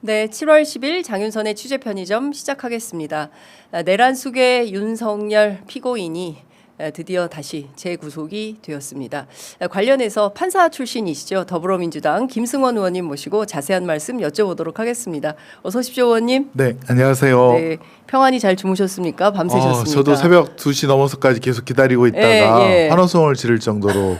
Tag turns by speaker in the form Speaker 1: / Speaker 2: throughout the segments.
Speaker 1: 네, 7월 10일 장윤선의 취재 편의점 시작하겠습니다. 내란 속의 윤석열 피고인이 드디어 다시 재구속이 되었습니다. 관련해서 판사 출신이시죠. 더불어민주당 김승원 의원님 모시고 자세한 말씀 여쭤보도록 하겠습니다. 어서 오십시오, 의원님.
Speaker 2: 네, 안녕하세요.
Speaker 1: 네, 평안히 잘 주무셨습니까? 밤새셨습니까?
Speaker 2: 저도 새벽 2시 넘어서까지 계속 기다리고 있다가 환호성을 지를 정도로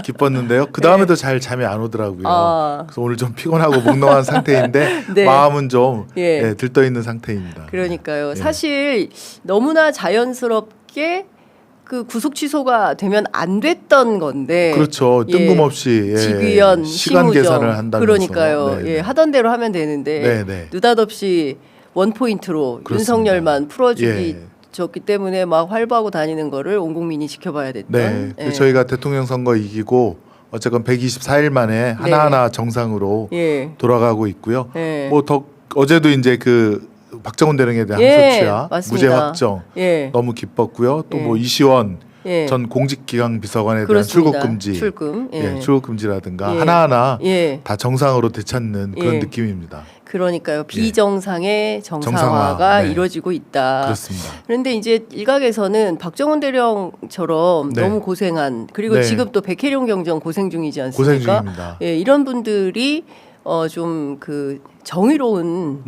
Speaker 2: 기뻤는데요. 그 다음에도 잘 잠이 안 오더라고요. 그래서 오늘 좀 피곤하고 몽롱한 상태인데
Speaker 1: 네.
Speaker 2: 마음은 좀 들떠 있는 상태입니다.
Speaker 1: 그러니까요. 사실 너무나 자연스럽게 그 구속 취소가 되면 안 됐던 건데,
Speaker 2: 그렇죠. 뜬금없이
Speaker 1: 직위원,
Speaker 2: 시간
Speaker 1: 심우정.
Speaker 2: 계산을 한다면서.
Speaker 1: 그러니까요.
Speaker 2: 네.
Speaker 1: 하던 대로 하면 되는데 느닷없이 원 포인트로 윤석열만 풀어주기 줬기 때문에 막 활보하고 다니는 거를 온 국민이 지켜봐야 됐던.
Speaker 2: 네. 저희가 대통령 선거 이기고 어쨌건 124일 만에 하나하나 정상으로 돌아가고 있고요. 어제도 이제 그 박정훈 대령에 대한 항소취하 무죄 확정 너무 기뻤고요. 또 뭐 이시원 전 공직기강 비서관에 대한 출국 금지, 출국 금지라든가 하나하나 다 정상으로 되찾는 그런 느낌입니다.
Speaker 1: 그러니까요. 비정상의 정상화가 이루어지고 있다.
Speaker 2: 그렇습니다.
Speaker 1: 그런데 이제 일각에서는 박정훈 대령처럼 너무 고생한, 그리고 지금 또 백혜룡 경정 고생 중이지 않습니까?
Speaker 2: 고생 중입니다.
Speaker 1: 이런 분들이 좀 그 정의로운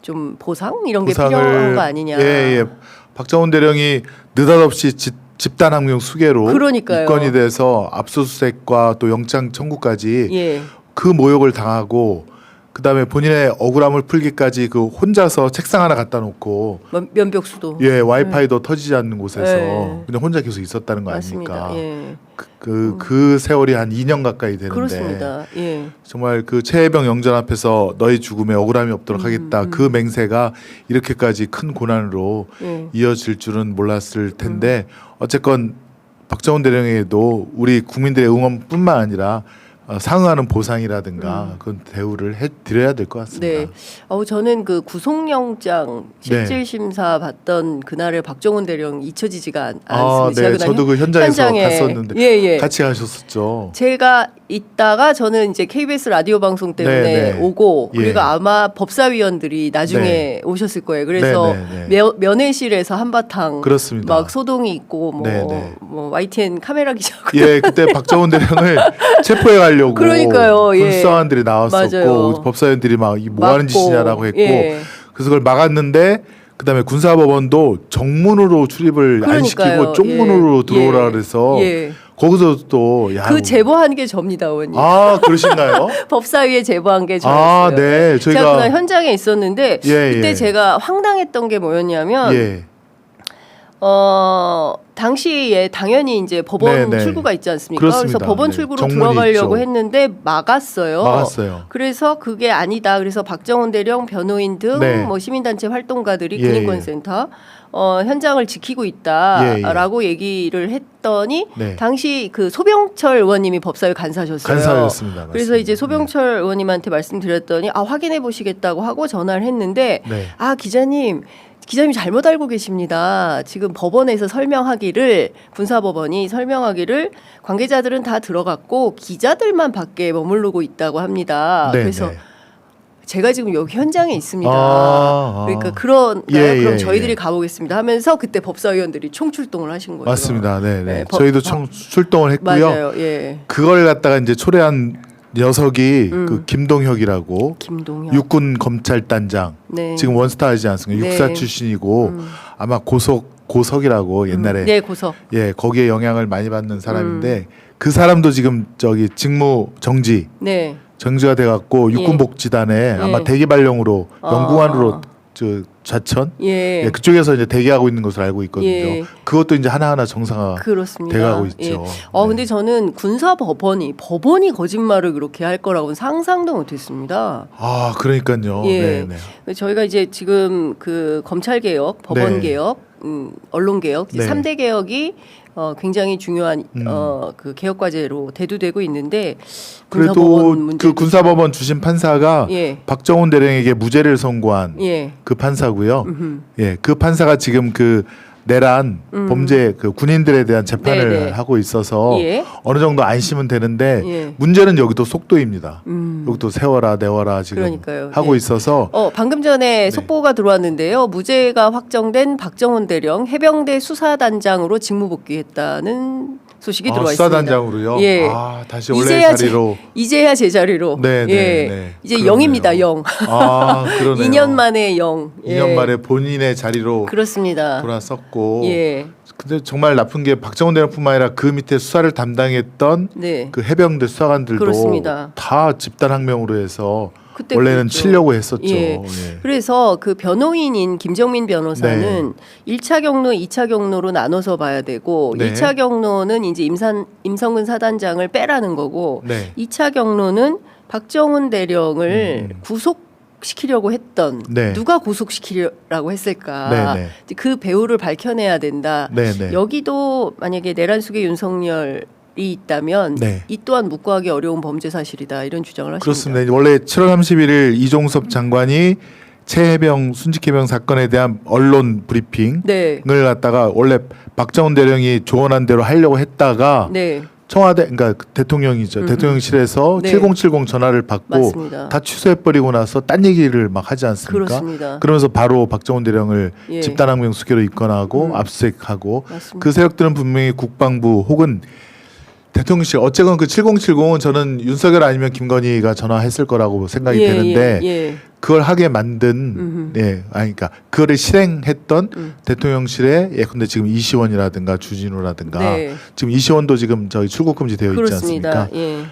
Speaker 1: 좀 보상 이런 게 필요한 거 아니냐.
Speaker 2: 박정훈 대령이 느닷없이 집단항명 수괴로
Speaker 1: 그러니까요.
Speaker 2: 입건이 돼서 압수수색과 또 영장 청구까지 그 모욕을 당하고, 그다음에 본인의 억울함을 풀기까지 그 혼자서 책상 하나 갖다 놓고
Speaker 1: 면벽수도
Speaker 2: 와이파이도 터지지 않는 곳에서 그냥 혼자 계속 있었다는 거
Speaker 1: 맞습니다.
Speaker 2: 아닙니까? 그 세월이 한 2년 가까이 되는데
Speaker 1: 그렇습니다.
Speaker 2: 정말 그 최혜병 영전 앞에서 너희 죽음에 억울함이 없도록 하겠다 그 맹세가 이렇게까지 큰 고난으로 이어질 줄은 몰랐을 텐데 어쨌건 박정훈 대령에게도 우리 국민들의 응원뿐만 아니라 상응하는 보상이라든가 그런 대우를 해드려야 될 것 같습니다.
Speaker 1: 네, 저는 그 구속영장 실질 심사 받던 그날의 박정훈 대령 잊혀지지가 않습니다.
Speaker 2: 저도 그 현장에 갔었는데 같이 가셨었죠. 제가
Speaker 1: 있다가 저는 이제 KBS 라디오 방송 때문에 오고, 그리고 아마 법사위원들이 나중에 오셨을 거예요. 그래서 면회실에서 한바탕
Speaker 2: 그렇습니다.
Speaker 1: 막 소동이 있고 뭐 YTN 카메라 기자고
Speaker 2: 그때 박정훈 대령을 체포해 가려고 군수사관들이 나왔었고 법사위원들이 막 뭐 하는 짓이냐라고 했고 그래서 그걸 막았는데, 그다음에 군사법원도 정문으로 출입을 안 시키고 쪽문으로 들어오라 그래서 거기서 또
Speaker 1: 그 제보한 게 접니다, 의원님.
Speaker 2: 그러신가요?
Speaker 1: 법사위에 제보한 게 저였어요.
Speaker 2: 네.
Speaker 1: 제가 그날 현장에 있었는데 그때 제가 황당했던 게 뭐였냐면 당시에 당연히 이제 법원 출구가 있지 않습니까?
Speaker 2: 그렇습니다.
Speaker 1: 그래서 법원 출구로 들어가려고 했는데 막았어요. 그래서 그게 아니다. 그래서 박정훈 대령, 변호인 등 뭐 시민단체 활동가들이 군인권센터 현장을 지키고 있다라고 얘기를 했더니 당시 그 소병철 의원님이 법사위 간사셨어요.
Speaker 2: 간사였습니다.
Speaker 1: 그래서 이제 소병철 의원님한테 말씀드렸더니 확인해 보시겠다고 하고 전화를 했는데 기자님 잘못 알고 계십니다. 지금 법원에서 군사법원이 설명하기를 관계자들은 다 들어갔고 기자들만 밖에 머무르고 있다고 합니다. 그래서 제가 지금 여기 현장에 있습니다. 그러니까 그럼 저희들이 가보겠습니다 하면서 그때 법사위원들이 총출동을 하신 거예요.
Speaker 2: 맞습니다. 저희도 총출동을 했고요.
Speaker 1: 맞아요.
Speaker 2: 그걸 갖다가 이제 초래한 녀석이 그 김동혁이라고 육군 검찰단장 지금 원스타이지 않습니까? 육사 출신이고 아마 고석이라고 옛날에
Speaker 1: 고석
Speaker 2: 거기에 영향을 많이 받는 사람인데 그 사람도 지금 직무 정지가 돼갖고 육군복지단에 아마 대기발령으로 영구관으로 좌천 그쪽에서 이제 대기하고 있는 것으로 알고 있거든요. 그것도 이제 하나하나 정상화 돼가고 있죠.
Speaker 1: 근데 저는 법원이 거짓말을 그렇게 할 거라고는 상상도 못했습니다.
Speaker 2: 그러니까요.
Speaker 1: 저희가 이제 지금 그 검찰 개혁, 법원 개혁, 언론 개혁, 3대 개혁이 굉장히 중요한 그 개혁 과제로 대두되고 있는데,
Speaker 2: 그래도 그 군사법원 주심 판사가 박정훈 대령에게 무죄를 선고한 그 판사고요. 그 판사가 지금 그 내란 범죄 그 군인들에 대한 재판을
Speaker 1: 네네.
Speaker 2: 하고 있어서
Speaker 1: 예.
Speaker 2: 어느 정도 안심은 되는데
Speaker 1: 예.
Speaker 2: 문제는 여기도 속도입니다. 여기도 세워라 내워라 지금
Speaker 1: 그러니까요.
Speaker 2: 하고
Speaker 1: 예.
Speaker 2: 있어서
Speaker 1: 방금 전에 속보가 들어왔는데요. 무죄가 확정된 박정훈 대령 해병대 수사단장으로 직무복귀했다는 소식이 들어와 있습니다.
Speaker 2: 수사단장으로요.
Speaker 1: 예.
Speaker 2: 다시 원래 자리로.
Speaker 1: 이제야 제자리로.
Speaker 2: 네, 네,
Speaker 1: 예.
Speaker 2: 네.
Speaker 1: 이제
Speaker 2: 그러네요.
Speaker 1: 0입니다. 0.
Speaker 2: 그러네요.
Speaker 1: 2년 만에 0.
Speaker 2: 2년 만에 본인의 자리로
Speaker 1: 그렇습니다.
Speaker 2: 돌아섰고.
Speaker 1: 예.
Speaker 2: 근데 정말 나쁜 게 박정훈 대령뿐만 아니라 그 밑에 수사를 담당했던
Speaker 1: 네.
Speaker 2: 그 해병대 수사관들도
Speaker 1: 그렇습니다.
Speaker 2: 다 집단항명으로 해서
Speaker 1: 그때
Speaker 2: 원래는
Speaker 1: 그랬죠.
Speaker 2: 치려고 했었죠.
Speaker 1: 예.
Speaker 2: 예.
Speaker 1: 그래서 그 변호인인 김정민 변호사는
Speaker 2: 네.
Speaker 1: 1차 경로, 2차 경로로 나눠서 봐야 되고
Speaker 2: 네.
Speaker 1: 1차 경로는 이제 임성근 사단장을 빼라는 거고
Speaker 2: 네.
Speaker 1: 2차 경로는 박정훈 대령을 구속시키려고 했던
Speaker 2: 네.
Speaker 1: 누가 구속시키려고 했을까?
Speaker 2: 네, 네.
Speaker 1: 그 배우를 밝혀내야 된다.
Speaker 2: 네, 네.
Speaker 1: 여기도 만약에 내란 속의 윤석열 이 있다면
Speaker 2: 네.
Speaker 1: 이 또한 묵과하기 어려운 범죄 사실이다 이런 주장을 하십니다.
Speaker 2: 그렇습니다. 원래 7월 31일 이종섭 장관이 최해병 순직해병 사건에 대한 언론 브리핑을
Speaker 1: 네.
Speaker 2: 갖다가 원래 박정훈 대령이 조언한 대로 하려고 했다가
Speaker 1: 네.
Speaker 2: 청와대 그러니까 대통령이죠. 대통령실에서
Speaker 1: 네.
Speaker 2: 7070 전화를 받고
Speaker 1: 맞습니다.
Speaker 2: 다 취소해버리고 나서 딴 얘기를 막 하지 않습니까?
Speaker 1: 그렇습니다.
Speaker 2: 그러면서 바로 박정훈 대령을
Speaker 1: 예.
Speaker 2: 집단항명 수계로 입건하고 압수수색하고
Speaker 1: 맞습니다.
Speaker 2: 그 세력들은 분명히 국방부 혹은 대통령실 어쨌건 그 7070은 저는 윤석열 아니면 김건희가 전화했을 거라고 생각이
Speaker 1: 예,
Speaker 2: 되는데
Speaker 1: 예.
Speaker 2: 그걸 하게 만든 그러니까 그거를 실행했던 대통령실에 예컨대 지금 이시원이라든가 주진우라든가
Speaker 1: 네.
Speaker 2: 지금 이시원도 지금 저희 출국 금지 되어 있지
Speaker 1: 그렇습니다.
Speaker 2: 않습니까?
Speaker 1: 예.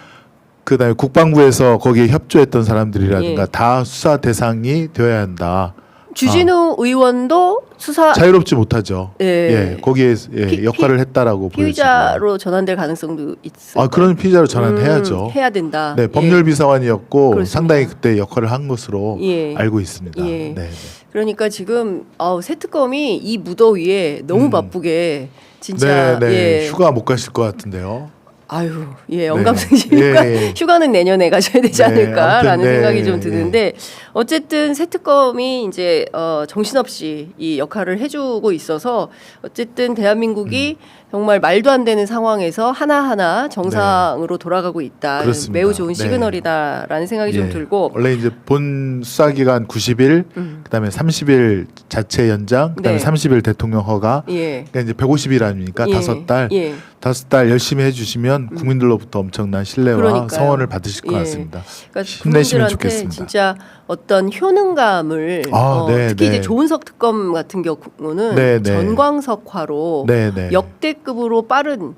Speaker 2: 그다음에 국방부에서 거기에 협조했던 사람들이라든가
Speaker 1: 예.
Speaker 2: 다 수사 대상이 되어야 한다.
Speaker 1: 주진우 의원도 수사
Speaker 2: 자유롭지 못하죠.
Speaker 1: 예.
Speaker 2: 예, 거기에
Speaker 1: 피-
Speaker 2: 역할을 했다라고 보여지고.
Speaker 1: 피의자로 전환될 가능성도 있어요.
Speaker 2: 그런 피의자로 전환해야죠.
Speaker 1: 해야 된다.
Speaker 2: 네, 법률비서관이었고
Speaker 1: 그렇습니다.
Speaker 2: 상당히 그때 역할을 한 것으로
Speaker 1: 예.
Speaker 2: 알고 있습니다.
Speaker 1: 예.
Speaker 2: 네, 네.
Speaker 1: 그러니까 지금 새 특검이 이 무더위에 너무 바쁘게 진짜
Speaker 2: 네, 네.
Speaker 1: 예.
Speaker 2: 휴가 못 가실 것 같은데요.
Speaker 1: 아유, 예, 언감생심
Speaker 2: 네.
Speaker 1: 휴가,
Speaker 2: 예.
Speaker 1: 휴가는 내년에 가셔야 되지
Speaker 2: 네,
Speaker 1: 않을까라는
Speaker 2: 아무튼, 네,
Speaker 1: 생각이 좀
Speaker 2: 예.
Speaker 1: 드는데 어쨌든 새 특검이 이제 정신없이 이 역할을 해주고 있어서 어쨌든 대한민국이 정말 말도 안 되는 상황에서 하나하나 정상으로 돌아가고 있다.
Speaker 2: 그렇습니다.
Speaker 1: 매우 좋은
Speaker 2: 네.
Speaker 1: 시그널이다라는 생각이 좀
Speaker 2: 예.
Speaker 1: 들고
Speaker 2: 원래 이제 본 수사 기간 90일, 그다음에 30일 자체 연장, 그다음에
Speaker 1: 네.
Speaker 2: 30일 대통령 허가.
Speaker 1: 예.
Speaker 2: 그러니까 이제 150일 아닙니까?
Speaker 1: 예.
Speaker 2: 5달.
Speaker 1: 예.
Speaker 2: 5달 열심히 해주시면 국민들로부터 엄청난 신뢰와
Speaker 1: 그러니까요.
Speaker 2: 성원을 받으실 것
Speaker 1: 예.
Speaker 2: 같습니다.
Speaker 1: 그러니까
Speaker 2: 힘내시면
Speaker 1: 국민들한테
Speaker 2: 좋겠습니다.
Speaker 1: 진짜 어떤 효능감을
Speaker 2: 네,
Speaker 1: 특히
Speaker 2: 네.
Speaker 1: 이제 조은석 특검 같은 경우는
Speaker 2: 네, 네.
Speaker 1: 전광석화로
Speaker 2: 네, 네.
Speaker 1: 역대급으로 빠른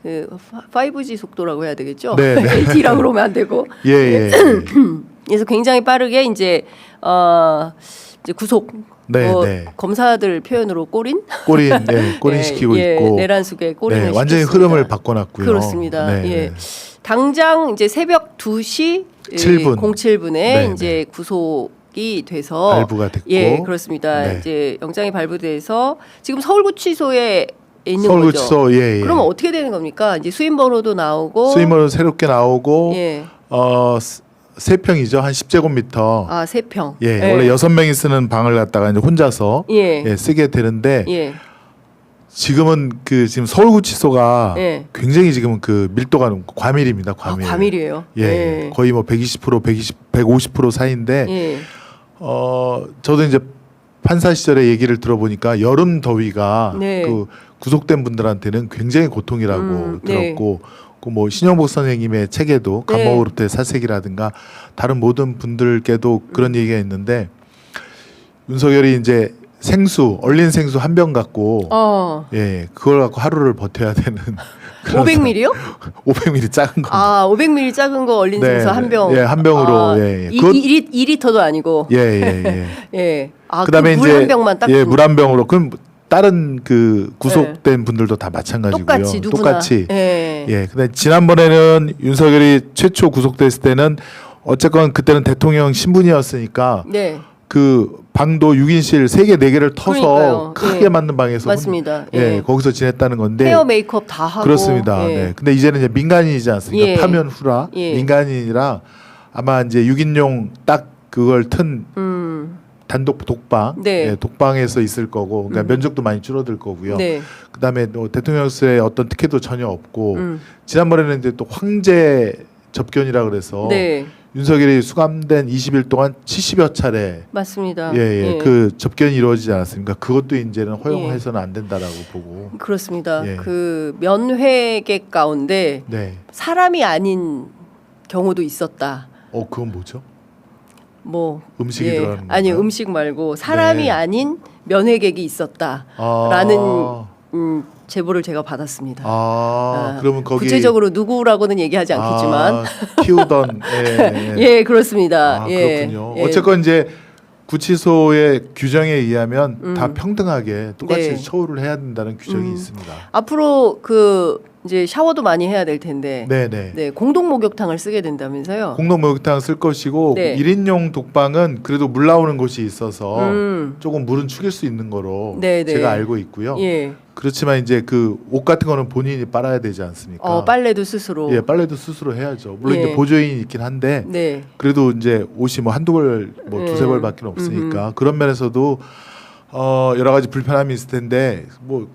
Speaker 1: 그 5G 속도라고 해야 되겠죠?
Speaker 2: 네, 네.
Speaker 1: LTE라고 그러면 안 되고.
Speaker 2: 예, 예.
Speaker 1: 그래서 굉장히 빠르게 이제 구속.
Speaker 2: 네, 네.
Speaker 1: 검사들 표현으로 꼬린
Speaker 2: 꼬린 시키고 있고.
Speaker 1: 내란 속에 꼬린을
Speaker 2: 네, 완전히
Speaker 1: 시켰습니다.
Speaker 2: 흐름을 바꿔놨고요.
Speaker 1: 그렇습니다.
Speaker 2: 네,
Speaker 1: 예.
Speaker 2: 네.
Speaker 1: 당장 이제 새벽 2시
Speaker 2: 7분.
Speaker 1: 07분에
Speaker 2: 네,
Speaker 1: 이제 구속이 돼서
Speaker 2: 발부가 됐고.
Speaker 1: 예, 그렇습니다.
Speaker 2: 네.
Speaker 1: 이제 영장이 발부돼서 지금 서울구치소에 있는
Speaker 2: 서울구치소
Speaker 1: 거죠.
Speaker 2: 예, 예.
Speaker 1: 그러면 어떻게 되는 겁니까? 이제 수임 번호도 나오고
Speaker 2: 수임으로 새롭게 나오고
Speaker 1: 예.
Speaker 2: 3평이죠. 한 10제곱미터.
Speaker 1: 3평.
Speaker 2: 예, 원래 6명이 쓰는 방을 갖다가 이제 혼자서
Speaker 1: 예.
Speaker 2: 쓰게 되는데
Speaker 1: 예.
Speaker 2: 지금은 그 지금 서울구치소가
Speaker 1: 예.
Speaker 2: 굉장히 지금은 그 밀도가 과밀입니다. 과밀.
Speaker 1: 과밀이에요.
Speaker 2: 예, 거의 뭐 120%, 150% 사이인데
Speaker 1: 예.
Speaker 2: 저도 이제 판사 시절에 얘기를 들어보니까 여름 더위가
Speaker 1: 네.
Speaker 2: 그 구속된 분들한테는 굉장히 고통이라고 들었고 그 뭐 신영복 선생님의 책에도
Speaker 1: 네.
Speaker 2: 감옥으로부터의 사색이라든가 다른 모든 분들께도 그런 얘기가 있는데 윤석열이 이제 얼린 생수 한 병 갖고 예 그걸 갖고 하루를 버텨야 되는
Speaker 1: 500ml요?
Speaker 2: 500ml 작은 거.
Speaker 1: 500ml 작은 거 얼린 생수 한 병.
Speaker 2: 예, 한 병으로. 예, 예.
Speaker 1: 2리터도 아니고.
Speaker 2: 예.
Speaker 1: 예.
Speaker 2: 그다음에
Speaker 1: 물
Speaker 2: 이제
Speaker 1: 한 병만 딱.
Speaker 2: 물 한 병으로 그럼 다른 그 구속된 분들도 다 마찬가지고요.
Speaker 1: 똑같이 누구나.
Speaker 2: 똑같이.
Speaker 1: 예.
Speaker 2: 예. 근데 지난번에는 윤석열이 최초 구속됐을 때는 어쨌건 그때는 대통령 신분이었으니까
Speaker 1: 네.
Speaker 2: 그 방도 6인실 3개 4개를 터서
Speaker 1: 그러니까요.
Speaker 2: 크게
Speaker 1: 예.
Speaker 2: 맞는 방에서
Speaker 1: 맞습니다.
Speaker 2: 예. 거기서 지냈다는 건데
Speaker 1: 헤어 메이크업 다 하고.
Speaker 2: 그렇습니다.
Speaker 1: 예.
Speaker 2: 네. 근데 이제는 이제 민간인이지 않습니까?
Speaker 1: 예.
Speaker 2: 파면 후라
Speaker 1: 예.
Speaker 2: 민간인이라 아마 이제 6인용 딱 그걸 튼 단독 독방,
Speaker 1: 네.
Speaker 2: 예, 독방에서 있을 거고, 그러니까 면적도 많이 줄어들 거고요.
Speaker 1: 네.
Speaker 2: 그다음에 뭐 대통령실에 어떤 특혜도 전혀 없고, 지난번에는 이제 또 황제 접견이라 그래서
Speaker 1: 네.
Speaker 2: 윤석열이 수감된 20일 동안 70여 차례
Speaker 1: 맞습니다.
Speaker 2: 예, 그 접견이 이루어지지 않았습니까? 그것도 이제는 허용해서는 안 된다라고 보고.
Speaker 1: 그렇습니다.
Speaker 2: 예.
Speaker 1: 그 면회객 가운데
Speaker 2: 네.
Speaker 1: 사람이 아닌 경우도 있었다.
Speaker 2: 그건 뭐죠?
Speaker 1: 뭐
Speaker 2: 음식이 들어가는 건가요?
Speaker 1: 아니 음식 말고 사람이
Speaker 2: 네.
Speaker 1: 아닌 면회객이 있었다라는 제보를 제가 받았습니다.
Speaker 2: 그러면 거기
Speaker 1: 구체적으로 누구라고는 얘기하지 않겠지만
Speaker 2: 키우던
Speaker 1: 예, 그렇습니다.
Speaker 2: 그렇군요.
Speaker 1: 예.
Speaker 2: 어쨌건 이제 구치소의 규정에 의하면 다 평등하게 똑같이
Speaker 1: 네.
Speaker 2: 처우를 해야 된다는 규정이 있습니다.
Speaker 1: 앞으로 그 이제 샤워도 많이 해야 될 텐데
Speaker 2: 네네.
Speaker 1: 네, 공동 목욕탕을 쓰게 된다면서요?
Speaker 2: 공동 목욕탕 쓸 것이고
Speaker 1: 네.
Speaker 2: 1인용 독방은 그래도 물 나오는 곳이 있어서 조금 물은 축일 수 있는 거로
Speaker 1: 네네.
Speaker 2: 제가 알고 있고요.
Speaker 1: 예.
Speaker 2: 그렇지만 이제 그 옷 같은 거는 본인이 빨아야 되지 않습니까?
Speaker 1: 빨래도 스스로.
Speaker 2: 예, 빨래도 스스로 해야죠. 물론
Speaker 1: 예.
Speaker 2: 이제 보조인이 있긴 한데
Speaker 1: 네.
Speaker 2: 그래도 이제 옷이 뭐 한두 벌, 뭐 두세 벌밖에 없으니까 그런 면에서도 여러 가지 불편함이 있을 텐데 뭐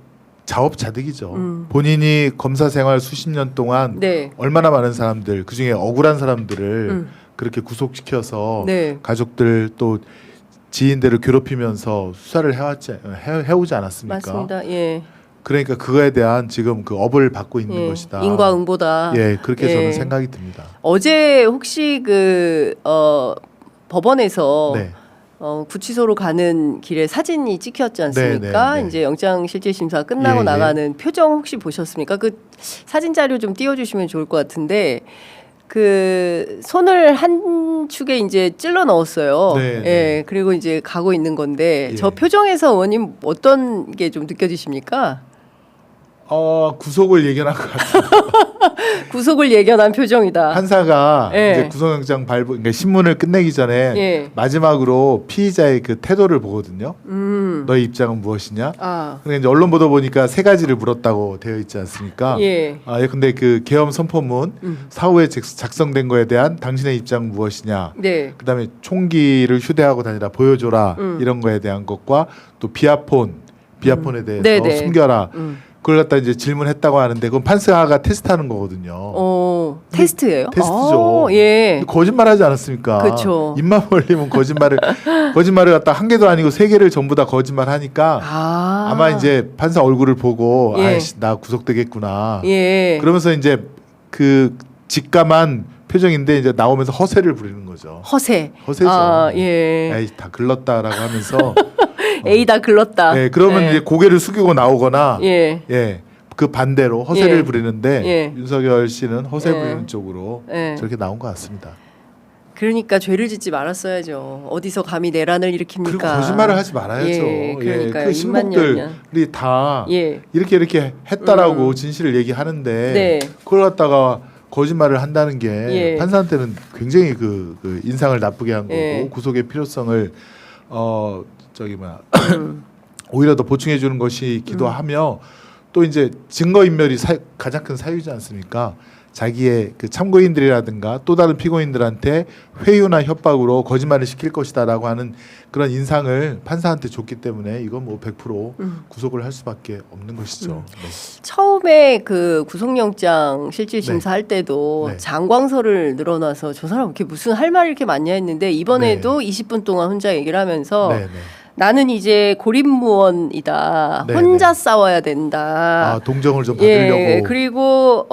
Speaker 2: 자업자득이죠. 본인이 검사 생활 수십 년 동안
Speaker 1: 네.
Speaker 2: 얼마나 많은 사람들, 그중에 억울한 사람들을 그렇게 구속시켜서
Speaker 1: 네.
Speaker 2: 가족들 또 지인들을 괴롭히면서 수사를 해오지 않았습니까?
Speaker 1: 맞습니다. 예.
Speaker 2: 그러니까 그거에 대한 지금 그 업을 받고 있는
Speaker 1: 예.
Speaker 2: 것이다.
Speaker 1: 인과응보다.
Speaker 2: 예, 그렇게
Speaker 1: 예.
Speaker 2: 저는 생각이 듭니다.
Speaker 1: 어제 혹시 그 법원에서
Speaker 2: 네.
Speaker 1: 구치소로 가는 길에 사진이 찍혔지 않습니까?
Speaker 2: 네, 네, 네.
Speaker 1: 이제 영장실질심사 끝나고
Speaker 2: 예, 예.
Speaker 1: 나가는 표정 혹시 보셨습니까? 그 사진 자료 좀 띄워주시면 좋을 것 같은데 그 손을 한 축에 이제 찔러 넣었어요.
Speaker 2: 네,
Speaker 1: 예,
Speaker 2: 네.
Speaker 1: 그리고 이제 가고 있는 건데
Speaker 2: 예.
Speaker 1: 저 표정에서 의원님 어떤 게 좀 느껴지십니까?
Speaker 2: 구속을 예견한 것 같아요.
Speaker 1: 구속을 예견한 표정이다.
Speaker 2: 판사가
Speaker 1: 예.
Speaker 2: 이제 구속영장 발부, 그러니까 신문을 끝내기 전에
Speaker 1: 예.
Speaker 2: 마지막으로 피의자의 그 태도를 보거든요. 너의 입장은 무엇이냐? 근데 이제 언론 보도 보니까 세 가지를 물었다고 되어 있지 않습니까?
Speaker 1: 예.
Speaker 2: 근데 그 계엄 선포문 사후에 작성된 거에 대한 당신의 입장은 무엇이냐?
Speaker 1: 네.
Speaker 2: 그다음에 총기를 휴대하고 다니라 보여줘라 이런 거에 대한 것과 또 비아폰에 대해서
Speaker 1: 네네.
Speaker 2: 숨겨라. 그걸 갖다 이제 질문했다고 하는데 그건 판사가 테스트하는 거거든요.
Speaker 1: 테스트예요?
Speaker 2: 테스트죠.
Speaker 1: 예.
Speaker 2: 거짓말하지 않았습니까?
Speaker 1: 그렇죠.
Speaker 2: 입만 벌리면 거짓말을 갖다 한 개도 아니고 세 개를 전부 다 거짓말하니까 아마 이제 판사 얼굴을 보고
Speaker 1: 예.
Speaker 2: 아이씨 나 구속되겠구나.
Speaker 1: 예.
Speaker 2: 그러면서 이제 그 직감한 표정인데 이제 나오면서 허세를 부리는 거죠. 허세죠.
Speaker 1: 예.
Speaker 2: 에이 다 글렀다라고 하면서
Speaker 1: 에이 다 글렀다.
Speaker 2: 네, 그러면
Speaker 1: 예.
Speaker 2: 이제 고개를 숙이고 나오거나
Speaker 1: 예.
Speaker 2: 그 반대로 허세를
Speaker 1: 예.
Speaker 2: 부리는데
Speaker 1: 예.
Speaker 2: 윤석열 씨는 허세
Speaker 1: 예.
Speaker 2: 부리는 쪽으로
Speaker 1: 예.
Speaker 2: 저렇게 나온 것 같습니다.
Speaker 1: 그러니까 죄를 짓지 말았어야죠. 어디서 감히 내란을 일으킵니까?
Speaker 2: 그리고 거짓말을 하지 말아야죠.
Speaker 1: 예, 그러니까요.
Speaker 2: 그
Speaker 1: 입만
Speaker 2: 신복들이 다
Speaker 1: 예.
Speaker 2: 이렇게 했다라고 진실을 얘기하는데
Speaker 1: 네.
Speaker 2: 그걸 갖다가 거짓말을 한다는 게
Speaker 1: 예.
Speaker 2: 판사한테는 굉장히 그 인상을 나쁘게 한 거고
Speaker 1: 예.
Speaker 2: 구속의 필요성을 오히려 더 보충해 주는 것이기도 하며 또 이제 증거 인멸이 가장 큰 사유지 않습니까? 자기의 그 참고인들이라든가 또 다른 피고인들한테 회유나 협박으로 거짓말을 시킬 것이다라고 하는 그런 인상을 판사한테 줬기 때문에 이건 뭐 100% 구속을 할 수밖에 없는 것이죠. 네.
Speaker 1: 처음에 그 구속영장 실질심사
Speaker 2: 네.
Speaker 1: 할 때도
Speaker 2: 네.
Speaker 1: 장광설을 늘어나서 저 사람 이렇게 무슨 할 말이 이렇게 많냐 했는데 이번에도 20분 동안 혼자 얘기를 하면서
Speaker 2: 네, 네.
Speaker 1: 나는 이제 고립무원이다.
Speaker 2: 네,
Speaker 1: 혼자
Speaker 2: 네.
Speaker 1: 싸워야 된다.
Speaker 2: 동정을 좀 받으려고.
Speaker 1: 예, 그리고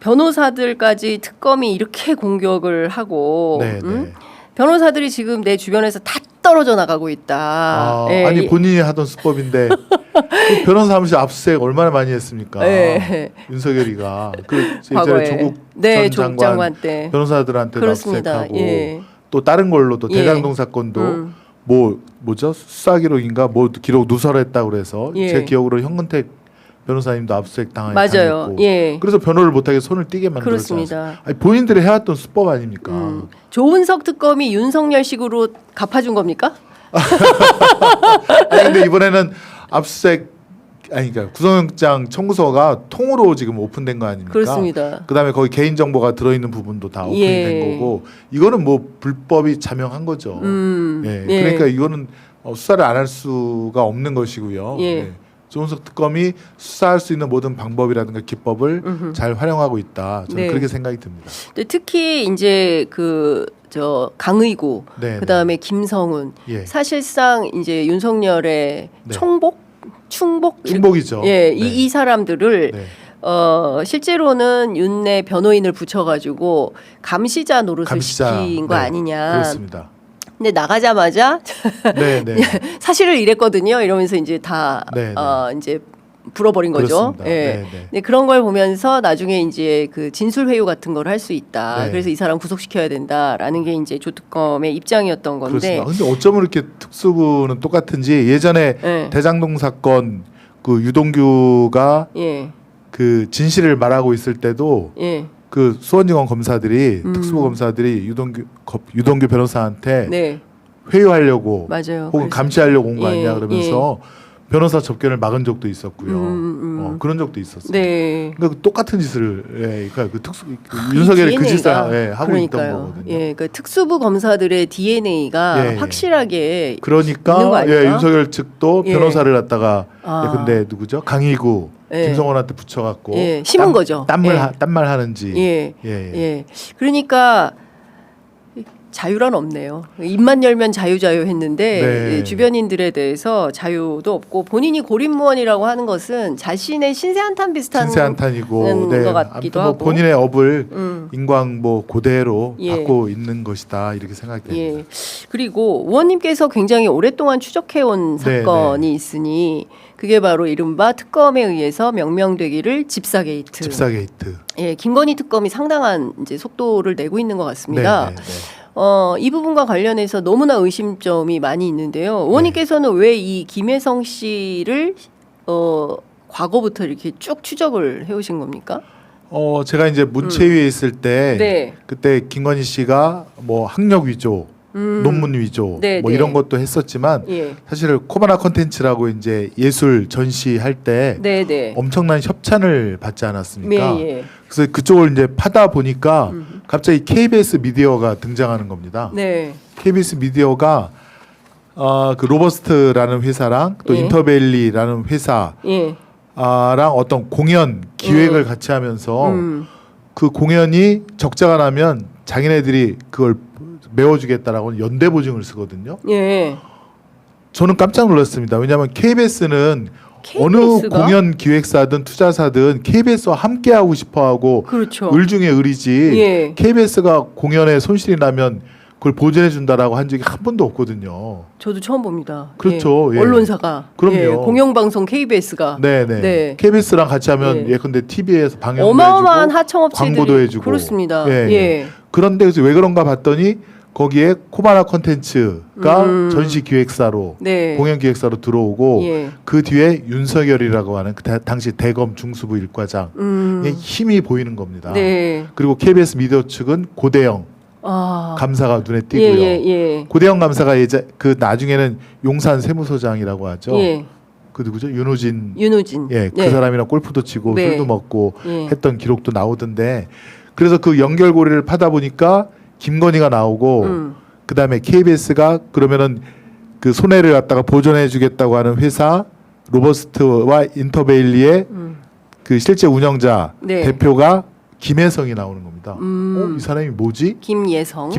Speaker 1: 변호사들까지 특검이 이렇게 공격을 하고
Speaker 2: 네, 네.
Speaker 1: 변호사들이 지금 내 주변에서 다 떨어져 나가고 있다. 예,
Speaker 2: 아니 본인이 하던 수법인데 그 변호사 사무실 압수수색 얼마나 많이 했습니까?
Speaker 1: 예.
Speaker 2: 윤석열이가 그
Speaker 1: 과거에.
Speaker 2: 예전에 조국
Speaker 1: 네,
Speaker 2: 전
Speaker 1: 조국 장관 때.
Speaker 2: 변호사들한테
Speaker 1: 그렇습니다.
Speaker 2: 압수수색하고
Speaker 1: 예.
Speaker 2: 또 다른 걸로 또
Speaker 1: 예.
Speaker 2: 대장동 사건도 뭐죠 수사 기록인가 뭐 기록 누설했다고 그래서
Speaker 1: 예.
Speaker 2: 제 기억으로 현근택 변호사님도 압수수색
Speaker 1: 맞아요.
Speaker 2: 당했고
Speaker 1: 예.
Speaker 2: 그래서 변호를 못하게 손을 띄게 만들었지
Speaker 1: 그렇습니다.
Speaker 2: 않습니까? 아니, 본인들이 해왔던 수법 아닙니까?
Speaker 1: 조은석 특검이 윤석열식으로 갚아준 겁니까?
Speaker 2: 아니 근데 이번에는 압수수색 그러니까 구속영장 청구서가 통으로 지금 오픈된 거 아닙니까?
Speaker 1: 그렇습니다.
Speaker 2: 그다음에 거기 개인 정보가 들어있는 부분도 다 오픈이 된 거고 이거는 뭐 불법이 자명한 거죠. 그러니까 이거는 수사를 안 할 수가 없는 것이고요. 조은석 특검이 수사할 수 있는 모든 방법이라든가 기법을 잘 활용하고 있다. 저는 그렇게 생각이 듭니다.
Speaker 1: 특히 이제 강의구, 그다음에 김성훈, 사실상 이제 윤석열의 충복이죠. 이 사람들을 실제로는 윤내 변호인을 붙여가지고 감시자 노릇을 시킨 거 아니냐.
Speaker 2: 그렇습니다.
Speaker 1: 근데 나가자마자 사실을 이랬거든요. 이러면서 이제 다 이제 불어버린 거죠. 근데 그런 걸 보면서 나중에 이제 그 진술 회유 같은 걸 할 수 있다. 그래서 이 사람 구속시켜야 된다라는 게 이제 조특검의 입장이었던 건데.
Speaker 2: 그렇습니다. 근데 어쩌면 이렇게 특수부는 똑같은지 예전에 대장동 사건 그 유동규가 그 진실을 말하고 있을 때도 그 수원지검 검사들이 특수부 검사들이 유동규 변호사한테 회유하려고 혹은 감시하려고 온 거 아니냐 그러면서 변호사 접견을 막은 적도 있었고요. 그런 적도 있었어요. 그러니까 똑같은 짓을 그러니까 윤석열이 그 짓을 하고 있던 거거든요.
Speaker 1: 그러니까 특수부 검사들의 DNA가 확실하게
Speaker 2: 그러니까
Speaker 1: 있는 거 아닙니까?
Speaker 2: 윤석열 측도 변호사를 갖다가 근데 누구죠? 강희구 김성원한테 붙여갖고
Speaker 1: 심은 거죠.
Speaker 2: 딴말 하는지.
Speaker 1: 그러니까 자유란 없네요. 입만 열면 자유 했는데 주변인들에 대해서 자유도 없고 본인이 고립무원이라고 하는 것은 자신의 신세한탄 비슷한
Speaker 2: 신세한탄이고
Speaker 1: 것 같기도
Speaker 2: 하고 본인의 업을 인광 그대로
Speaker 1: 예.
Speaker 2: 받고 있는 것이다 이렇게 생각이 됩니다.
Speaker 1: 예. 그리고 의원님께서 굉장히 오랫동안 추적해온 사건이 있으니 그게 바로 이른바 특검에 의해서 명명되기를 집사 게이트.
Speaker 2: 집사 게이트.
Speaker 1: 예, 김건희 특검이 상당한 이제 속도를 내고 있는 것 같습니다. 이 부분과 관련해서 너무나 의심점이 많이 있는데요. 의원님께서는 왜 이 김혜성 씨를 과거부터 이렇게 쭉 추적을 해오신 겁니까?
Speaker 2: 제가 이제 문체위에 있을 때 그때 김건희 씨가 뭐 학력 위조, 논문 위조 뭐 이런 것도 했었지만 사실 코바나 콘텐츠라고 이제 예술 전시할 때 엄청난 협찬을 받지 않았습니까? 그래서 그쪽을 이제 파다 보니까 갑자기 KBS 미디어가 등장하는 겁니다. KBS 미디어가 그 로버스트라는 회사랑 또 인터벨리라는 회사랑 어떤 공연 기획을 같이 하면서 그 공연이 적자가 나면 자기네들이 그걸 메워주겠다라고 연대 보증을 쓰거든요. 저는 깜짝 놀랐습니다. 왜냐하면 KBS는 어느 공연 기획사든 투자사든 KBS와 함께 하고 싶어하고 을 중에 을이지 KBS가 공연에 손실이 나면 그걸 보전해 준다라고 한 적이 한 번도 없거든요.
Speaker 1: 저도 처음 봅니다.
Speaker 2: 그렇죠.
Speaker 1: 언론사가
Speaker 2: 그럼요.
Speaker 1: 공영방송 KBS가
Speaker 2: KBS랑 같이 하면 예컨대 TV에서 방영도
Speaker 1: 어마어마한
Speaker 2: 해주고
Speaker 1: 하청업체들이
Speaker 2: 광고도 해주고
Speaker 1: 그렇습니다.
Speaker 2: 그런데 그래서 왜 그런가 봤더니 거기에 코바나 콘텐츠가 전시 기획사로 공연 기획사로 들어오고 그 뒤에 윤석열이라고 하는 그 당시 대검 중수부 일과장의 힘이 보이는 겁니다. 그리고 KBS 미디어 측은 고대영 감사가 눈에 띄고요. 고대영 감사가 그 나중에는 용산 세무서장이라고 하죠. 그 누구죠? 윤우진. 그 사람이랑 골프도 치고 술도 먹고 했던 기록도 나오던데 그래서 그 연결고리를 파다 보니까 김건희가 나오고 그다음에 KBS가 그러면은 그 손해를 갖다가 보전해 주겠다고 하는 회사 로버스트와 인터베일리의 그 실제 운영자 대표가 김혜성이 나오는 겁니다. 이 사람이 뭐지?
Speaker 1: 김예성.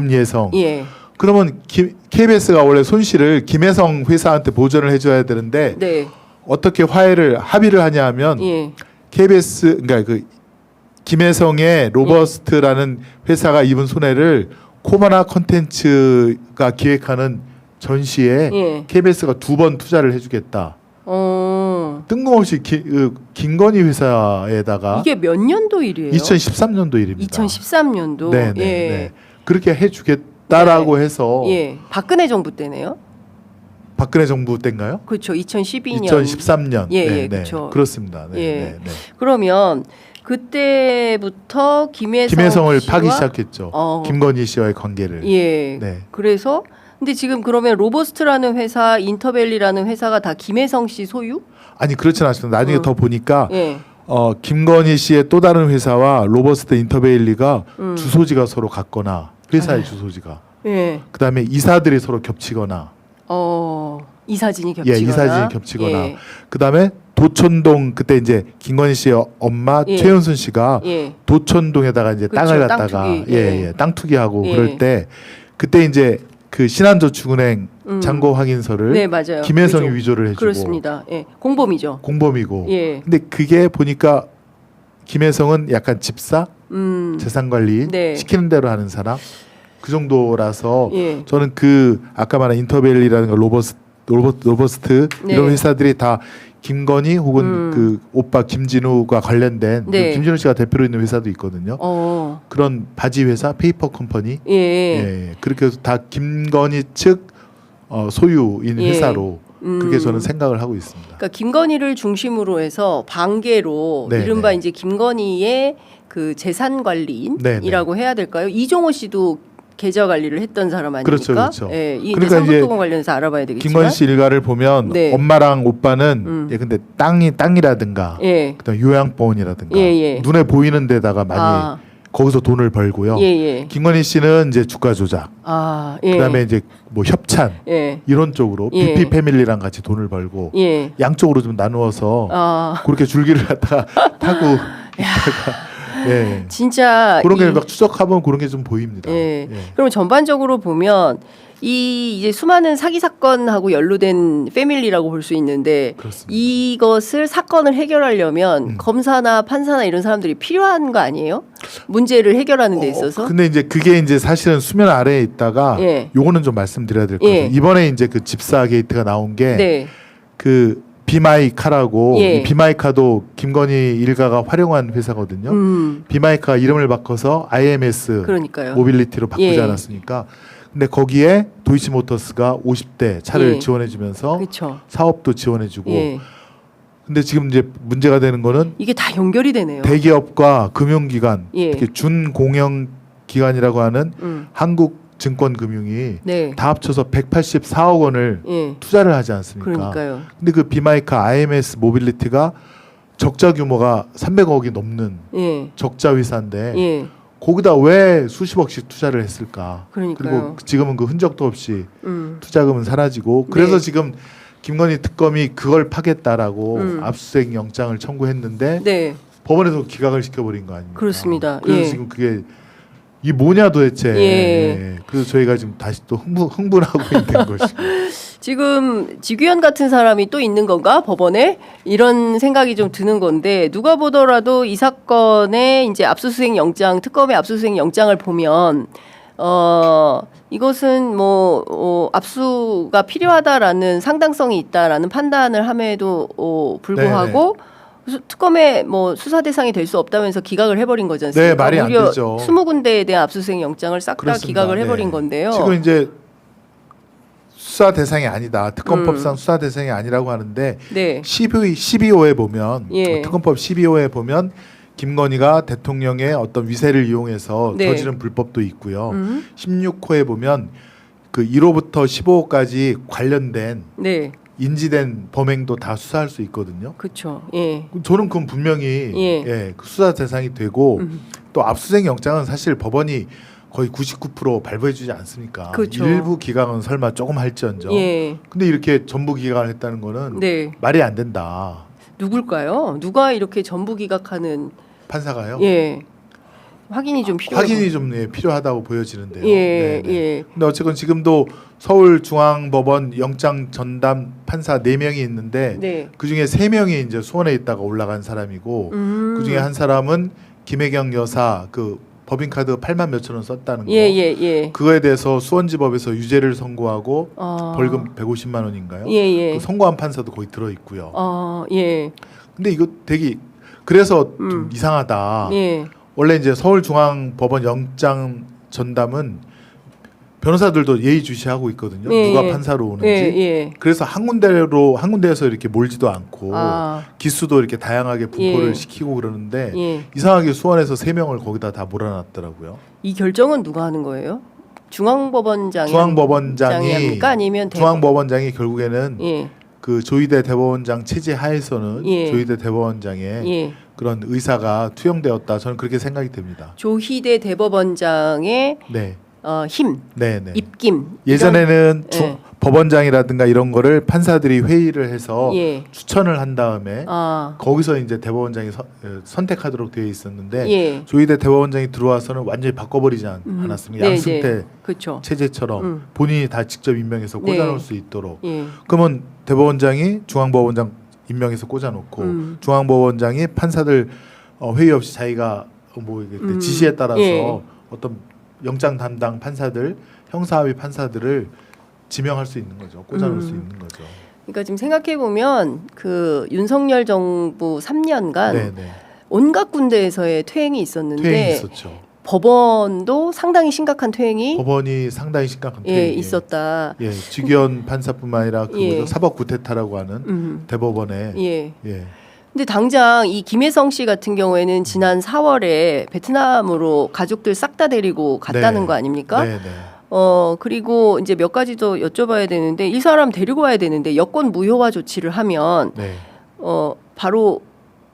Speaker 2: 그러면 KBS가 원래 손실을 김혜성 회사한테 보전을 해줘야 되는데 어떻게 합의를 하냐 하면 KBS 그러니까 그 김혜성의 로버스트라는 회사가 입은 손해를 코바나 콘텐츠가 기획하는 전시에 KBS가 2번 투자를 해주겠다. 뜬금없이 김건희 회사에다가
Speaker 1: 이게 몇 년도 일이에요?
Speaker 2: 2013년도 일입니다.
Speaker 1: 2013년도.
Speaker 2: 네. 그렇게 해주겠다라고 해서
Speaker 1: 박근혜 정부 때네요.
Speaker 2: 박근혜 정부 때인가요?
Speaker 1: 그렇죠. 2012년.
Speaker 2: 2013년.
Speaker 1: 그렇죠.
Speaker 2: 그렇습니다.
Speaker 1: 그러면 그때부터
Speaker 2: 김혜성을 파기 시작했죠. 김건희 씨와의 관계를.
Speaker 1: 예. 네. 그래서 근데 지금 그러면 로버스트라는 회사, 인터밸리라는 회사가 다 김혜성 씨 소유?
Speaker 2: 아니 그렇진 않습니다. 나중에 더 보니까 김건희 씨의 또 다른 회사와 로버스트 인터베일리가 주소지가 서로 같거나 회사의 주소지가 그다음에 이사들이 서로 겹치거나
Speaker 1: 이사진이 겹치거나
Speaker 2: 이사진이 겹치거나 그다음에 도촌동 그때 이제 김건희 씨의 엄마 최은순 씨가 도촌동에다가 이제
Speaker 1: 그렇죠,
Speaker 2: 땅을 갖다가 땅 투기하고 그럴 때 그때 이제 그 신한저축은행 잔고 확인서를 김혜성이 위조를 해주고
Speaker 1: 그렇습니다. 공범이죠.
Speaker 2: 공범이고. 근데 그게 보니까 김혜성은 약간 집사, 재산관리 시키는 대로 하는 사람 그 정도라서 저는 그 아까 말한 인터밸리라는 거 로버스트 이런 회사들이 다 김건희 혹은 그 오빠 김진우가 관련된 김진우 씨가 대표로 있는 회사도 있거든요. 그런 바지 회사, 페이퍼 컴퍼니, 그렇게 해서 다 김건희 측 소유인 회사로 그렇게 저는 생각을 하고 있습니다.
Speaker 1: 그러니까 김건희를 중심으로 해서 반개로 이른바 이제 김건희의 그 재산 관리인이라고 해야 될까요? 이종호 씨도 계좌 관리를 했던 사람 아닙니까?
Speaker 2: 그렇죠.
Speaker 1: 이 그러니까 상속도건 관련해서 알아봐야 되겠지만
Speaker 2: 김건희 씨 일가를 보면 엄마랑 오빠는 근데 땅이라든가 그다음 요양보험이라든가 눈에 보이는 데다가 많이 거기서 돈을 벌고요. 김건희 씨는 이제 주가 조작, 그다음에 이제 뭐 협찬 이런 쪽으로 BP 패밀리랑 같이 돈을 벌고 양쪽으로 좀 나누어서 그렇게 줄기를 갖다가 타고 있다가.
Speaker 1: 진짜
Speaker 2: 그런 게 막 추적하면 그런 게 좀 보입니다.
Speaker 1: 그럼 전반적으로 보면 이제 수많은 사기 사건하고 연루된 패밀리라고 볼 수 있는데
Speaker 2: 그렇습니다.
Speaker 1: 이것을 사건을 해결하려면 검사나 판사나 이런 사람들이 필요한 거 아니에요? 문제를 해결하는 데 있어서.
Speaker 2: 근데 이제 그게 이제 사실은 수면 아래에 있다가 요거는 좀 말씀드려야 될 것 같아요. 이번에 이제 그 집사 게이트가 나온 게 그 비마이카라고 이 비마이카도 김건희 일가가 활용한 회사거든요. 비마이카 이름을 바꿔서 IMS
Speaker 1: 그러니까요.
Speaker 2: 모빌리티로 바꾸지 않았습니까? 근데 거기에 도이치모터스가 50대 차를 지원해주면서 사업도 지원해주고. 근데 지금 이제 문제가 되는 거는 이게
Speaker 1: 다 연결이 되네요.
Speaker 2: 대기업과 금융기관, 특히 준공영기관이라고 하는 한국증권금융이 다 합쳐서 184억 원을 투자를 하지 않습니까?
Speaker 1: 그러니까요.
Speaker 2: 근데 그 비마이카 IMS 모빌리티가 적자 규모가 300억이 넘는 적자 회사인데 거기다 왜 수십억씩 투자를 했을까? 그리고 지금은 그 흔적도 없이 투자금은 사라지고 그래서 지금 김건희 특검이 그걸 파겠다라고 압수수색 영장을 청구했는데 법원에서 기각을 시켜버린 거 아닙니까?
Speaker 1: 그렇습니다.
Speaker 2: 그래서 지금 그게 이 뭐냐 도대체. 그래서 저희가 지금 다시 또 흥분하고 있는 것이고.
Speaker 1: 지금 지규현 같은 사람이 또 있는 건가 법원에 이런 생각이 좀 드는 건데 누가 보더라도 이 사건의 이제 압수수색 영장 특검의 압수수색 영장을 보면 이것은 뭐 압수가 필요하다라는 상당성이 있다라는 판단을 함에도 불구하고. 특검의 뭐 수사 대상이 될 수 없다면서 기각을 해버린 거지 않습니까?
Speaker 2: 말이 안 되죠.
Speaker 1: 20군데에 대한 압수수색 영장을 싹 다 기각을 해버린 건데요.
Speaker 2: 지금 이제 수사 대상이 아니다. 특검법상 수사 대상이 아니라고 하는데 12호에 보면 특검법 12호에 보면 김건희가 대통령의 어떤 위세를 이용해서 저지른 불법도 있고요. 16호에 보면 그 1호부터 15호까지 관련된 인지된 범행도 다 수사할 수 있거든요.
Speaker 1: 그렇죠.
Speaker 2: 저는 그건 분명히 그 수사 대상이 되고 또 압수수색 영장은 사실 법원이 거의 99% 발부해주지 않습니까? 일부 기각은 설마 조금 할지언정. 근데 이렇게 전부 기각을 했다는 거는 말이 안 된다.
Speaker 1: 누굴까요? 누가 이렇게 전부 기각하는
Speaker 2: 판사가요?
Speaker 1: 확인이 좀 필요하고.
Speaker 2: 확인이 좀 필요하다고 보여지는데요. 근데 어쨌건 지금도 서울중앙법원 영장 전담 판사 4명이 있는데 그중에 3명이 이제 수원에 있다가 올라간 사람이고 그중에 한 사람은 김혜경 여사 그 법인카드 8만 몇천 원 썼다는 거. 그거에 대해서 수원지법에서 유죄를 선고하고 벌금 150만 원인가요? 그 선고한 판사도 거기 들어 있고요. 근데 이거 되게 그래서 좀 이상하다. 원래 이제 서울중앙법원 영장 전담은 변호사들도 예의주시하고 있거든요.
Speaker 1: 예,
Speaker 2: 누가
Speaker 1: 예.
Speaker 2: 판사로 오는지.
Speaker 1: 예, 예.
Speaker 2: 그래서 한 군데에서 이렇게 몰지도 않고 기수도 이렇게 다양하게 분포를
Speaker 1: 예.
Speaker 2: 시키고 그러는데
Speaker 1: 예.
Speaker 2: 이상하게 수원에서 3명을 거기다 다 몰아놨더라고요.
Speaker 1: 이 결정은 누가 하는 거예요? 중앙법원장이 합니까? 아니면
Speaker 2: 중앙법원장이 결국에는
Speaker 1: 예.
Speaker 2: 그 조희대 대법원장 체제 하에서는
Speaker 1: 예.
Speaker 2: 조희대 대법원장의
Speaker 1: 예.
Speaker 2: 그런 의사가 투영되었다. 저는 그렇게 생각이 됩니다.
Speaker 1: 조희대 대법원장의
Speaker 2: 네.
Speaker 1: 힘,
Speaker 2: 네네.
Speaker 1: 입김.
Speaker 2: 예전에는
Speaker 1: 예.
Speaker 2: 법원장이라든가 이런 거를 판사들이 회의를 해서
Speaker 1: 예.
Speaker 2: 추천을 한 다음에 거기서 이제 대법원장이 선택하도록 되어 있었는데
Speaker 1: 예.
Speaker 2: 조희대 대법원장이 들어와서는 완전히 바꿔버리지 않았습니까? 양승태
Speaker 1: 그렇죠.
Speaker 2: 체제처럼 본인이 다 직접 임명해서 꽂아놓을 수 있도록.
Speaker 1: 예.
Speaker 2: 그러면 대법원장이 중앙법원장 임명해서 꽂아놓고 중앙법원장이 판사들 회의 없이 자기가 뭐 지시에 따라서
Speaker 1: 예.
Speaker 2: 어떤 영장 담당 판사들, 형사합의 판사들을 지명할 수 있는 거죠. 꽂아놓을 수 있는 거죠.
Speaker 1: 그러니까 지금 생각해 보면 그 윤석열 정부 3년간
Speaker 2: 네네.
Speaker 1: 온갖 군데에서의 퇴행이 있었는데
Speaker 2: 퇴행이 있었죠.
Speaker 1: 법원도 상당히 심각한 퇴행이
Speaker 2: 법원이 상당히 심각한 퇴행이
Speaker 1: 있었다.
Speaker 2: 예, 직위원 판사뿐만 아니라 그
Speaker 1: 예.
Speaker 2: 사법 구태타라고 하는 대법원에
Speaker 1: 예.
Speaker 2: 예.
Speaker 1: 근데 당장 이 김혜성 씨 같은 경우에는 지난 4월에 베트남으로 가족들 싹 다 데리고 갔다는
Speaker 2: 네.
Speaker 1: 거 아닙니까?
Speaker 2: 네네.
Speaker 1: 그리고 이제 몇 가지 더 여쭤봐야 되는데 이 사람 데리고 와야 되는데 여권 무효화 조치를 하면
Speaker 2: 네.
Speaker 1: 바로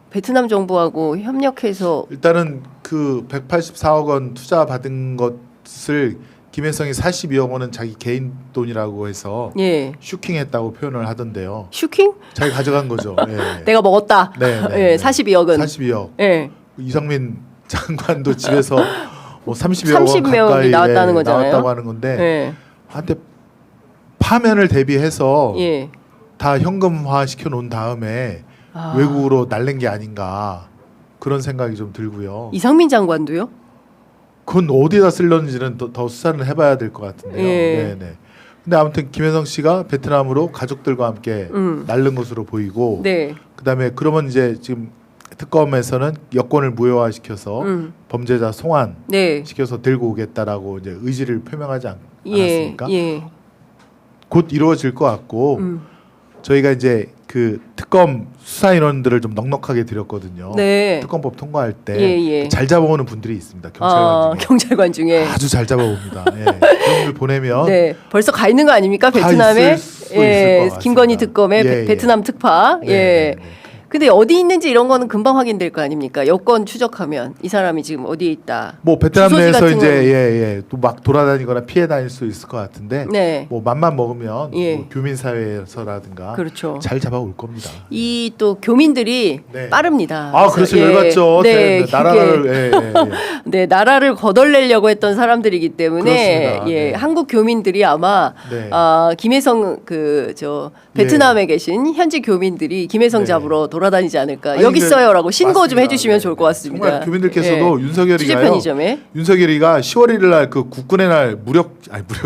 Speaker 1: 베트남 정부하고 협력해서
Speaker 2: 일단은 그 184억 원 투자 받은 것을 김혜성이 42억 원은 자기 개인 돈이라고 해서
Speaker 1: 예.
Speaker 2: 슈킹했다고 표현을 하던데요.
Speaker 1: 슈킹?
Speaker 2: 자기 가져간 거죠. 예.
Speaker 1: 내가 먹었다.
Speaker 2: 네, 네,
Speaker 1: 예,
Speaker 2: 네.
Speaker 1: 42억은.
Speaker 2: 42억.
Speaker 1: 예.
Speaker 2: 이성민 장관도 집에서 뭐 30여 원
Speaker 1: 30명이
Speaker 2: 가까이
Speaker 1: 나왔다는 거잖아요.
Speaker 2: 나왔다고 하는 건데
Speaker 1: 예.
Speaker 2: 한때 파면을 대비해서
Speaker 1: 예.
Speaker 2: 다 현금화 시켜 놓은 다음에 외국으로 날린 게 아닌가 그런 생각이 좀 들고요.
Speaker 1: 이상민 장관도요?
Speaker 2: 그건 어디다 쓸렸는지는 더 수사를 해봐야 될 것 같은데요.
Speaker 1: 예.
Speaker 2: 네네. 근데 아무튼 김혜성 씨가 베트남으로 가족들과 함께 날른 것으로 보이고,
Speaker 1: 네.
Speaker 2: 그다음에 그러면 이제 지금 특검에서는 여권을 무효화시켜서 범죄자 송환
Speaker 1: 네.
Speaker 2: 시켜서 들고 오겠다라고 이제 의지를 표명하지
Speaker 1: 예.
Speaker 2: 않았습니까?
Speaker 1: 예.
Speaker 2: 곧 이루어질 것 같고 저희가 이제 그 특검 수사 인원들을 좀 넉넉하게 드렸거든요.
Speaker 1: 네.
Speaker 2: 특검법 통과할 때 잘
Speaker 1: 예.
Speaker 2: 잡아오는 분들이 있습니다. 경찰관 중에.
Speaker 1: 경찰관 중에
Speaker 2: 아주 잘 잡아옵니다. 예. 그런 분 보내면
Speaker 1: 네. 벌써 가 있는 거 아닙니까? 베트남에
Speaker 2: 있을 것
Speaker 1: 김건희
Speaker 2: 같습니다.
Speaker 1: 특검의
Speaker 2: 예,
Speaker 1: 베트남 특파.
Speaker 2: 네,
Speaker 1: 예.
Speaker 2: 네, 네.
Speaker 1: 근데 어디 있는지 이런 거는 금방 확인될 거 아닙니까? 여권 추적하면 이 사람이 지금 어디에 있다.
Speaker 2: 뭐 베트남
Speaker 1: 주소지
Speaker 2: 내에서
Speaker 1: 같은
Speaker 2: 이제 또 막 돌아다니거나 피해 다닐 수 있을 것 같은데
Speaker 1: 네.
Speaker 2: 뭐 맘만 먹으면
Speaker 1: 예.
Speaker 2: 뭐 교민 사회에서라든가
Speaker 1: 그렇죠.
Speaker 2: 잘 잡아올 겁니다.
Speaker 1: 이 또 교민들이
Speaker 2: 네.
Speaker 1: 빠릅니다.
Speaker 2: 아, 그렇죠. 열받죠.
Speaker 1: 네,
Speaker 2: 나라를
Speaker 1: 네, 나라를 거덜내려고 했던 사람들이기 때문에
Speaker 2: 그렇습니다.
Speaker 1: 예,
Speaker 2: 네.
Speaker 1: 한국 교민들이 아마
Speaker 2: 네.
Speaker 1: 김혜성 베트남에 계신 현지 교민들이 김혜성
Speaker 2: 네.
Speaker 1: 잡으러 돌아다니지 않을까.
Speaker 2: 아니,
Speaker 1: 여기 있어요라고 신고 좀
Speaker 2: 맞습니다.
Speaker 1: 해주시면
Speaker 2: 네.
Speaker 1: 좋을 것 같습니다.
Speaker 2: 정말 교민들께서도 윤석열이가요.
Speaker 1: 취재 편의점에
Speaker 2: 윤석열이가 10월 1일 날 그 국군의 날 무력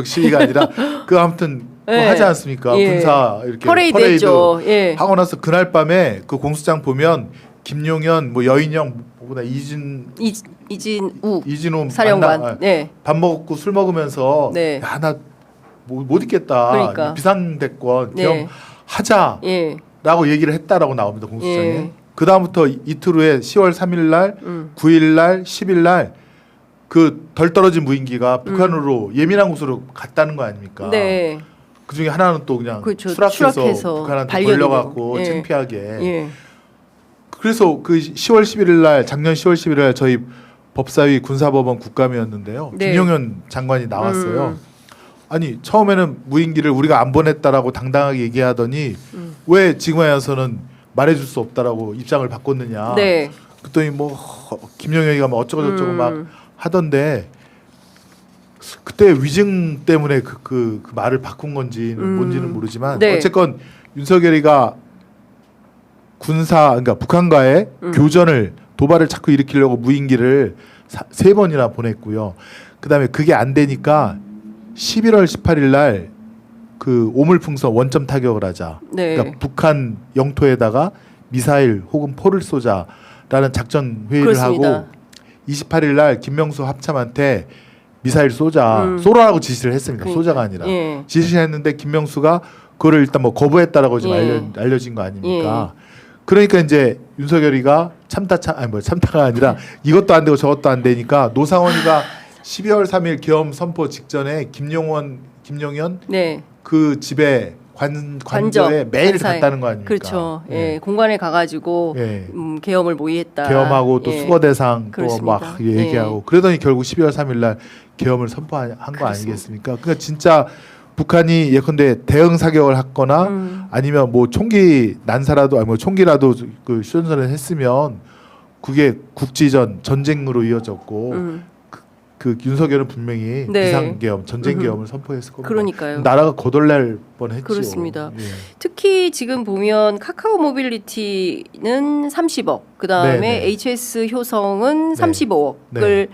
Speaker 2: 시위가 아니라 그 아무튼 그거
Speaker 1: 네.
Speaker 2: 하지 않습니까?
Speaker 1: 예.
Speaker 2: 군사 이렇게
Speaker 1: 퍼레이드 했죠. 예.
Speaker 2: 하고 나서 그날 밤에 그 공수장 보면 김용현, 뭐 여인영, 뭐보다 이진우
Speaker 1: 사령관. 네.
Speaker 2: 밥 먹고 술 먹으면서
Speaker 1: 네.
Speaker 2: 야 나 못 있겠다.
Speaker 1: 그러니까.
Speaker 2: 비상대권
Speaker 1: 네.
Speaker 2: 하자라고
Speaker 1: 예.
Speaker 2: 얘기를 했다라고 나옵니다 공수장에.
Speaker 1: 예.
Speaker 2: 그 다음부터 이틀 후에 10월 3일 날, 9일 날, 10일 날 그 덜 떨어진 무인기가 북한으로 예민한 곳으로 갔다는 거 아닙니까?
Speaker 1: 네.
Speaker 2: 그 중에 하나는 또 그냥
Speaker 1: 그렇죠.
Speaker 2: 추락해서
Speaker 1: 발견이
Speaker 2: 북한한테 걸려갖고
Speaker 1: 되고. 예.
Speaker 2: 창피하게.
Speaker 1: 예.
Speaker 2: 그래서 그 10월 11일 날 작년 10월 11일 날 저희 법사위 군사법원 국감이었는데요.
Speaker 1: 네.
Speaker 2: 김용현 장관이 나왔어요. 아니 처음에는 무인기를 우리가 안 보냈다라고 당당하게 얘기하더니 왜 지금에 와서는 말해줄 수 없다라고 입장을 바꿨느냐.
Speaker 1: 네.
Speaker 2: 그랬더니 뭐 김용현이가 뭐 어쩌고 저쩌고 막 하던데 그때 위증 때문에 그 말을 바꾼 건지는 뭔지는 모르지만
Speaker 1: 네.
Speaker 2: 어쨌건 윤석열이가 그러니까 북한과의 교전을 도발을 자꾸 일으키려고 무인기를 3번이나 보냈고요. 그다음에 그게 안 되니까 11월 18일 날 그 오물풍선 원점 타격을 하자.
Speaker 1: 네.
Speaker 2: 그러니까 북한 영토에다가 미사일 혹은 포를 쏘자라는 작전 회의를
Speaker 1: 그렇습니다.
Speaker 2: 하고 28일 날 김명수 합참한테 미사일 쏘라고 지시를 했습니다.
Speaker 1: 그러니까.
Speaker 2: 쏘자가 아니라 지시를 했는데 김명수가 그거를 일단 뭐 거부했다라고 지금 알려진 거 아닙니까? 그러니까 이제 윤석열이가 참다가 아니라 이것도 안 되고 저것도 안 되니까 노상원이가 12월 3일 계엄 선포 직전에 김용현 그 집에 관저에 매일 갔다는 거 아닙니까?
Speaker 1: 그렇죠. 공관에 가가지고 계엄을 모의했다.
Speaker 2: 계엄하고 또 수거 대상 또 막 얘기하고 그러더니 결국 12월 3일 날 계엄을 선포한 거 아니겠습니까? 그러니까 진짜 북한이 예컨대 대응 사격을 했거나 아니면 뭐 총기 난사라도 아니 뭐 총기라도 그 시전을 했으면 그게 국지전 전쟁으로 이어졌고 그 윤석열은 분명히 비상계엄, 전쟁계엄을 선포했을 겁니다.
Speaker 1: 그러니까요.
Speaker 2: 나라가 거덜날 뻔했죠.
Speaker 1: 그렇습니다. 특히 지금 보면 카카오 모빌리티는 30억, 그 다음에 HS 효성은 35억을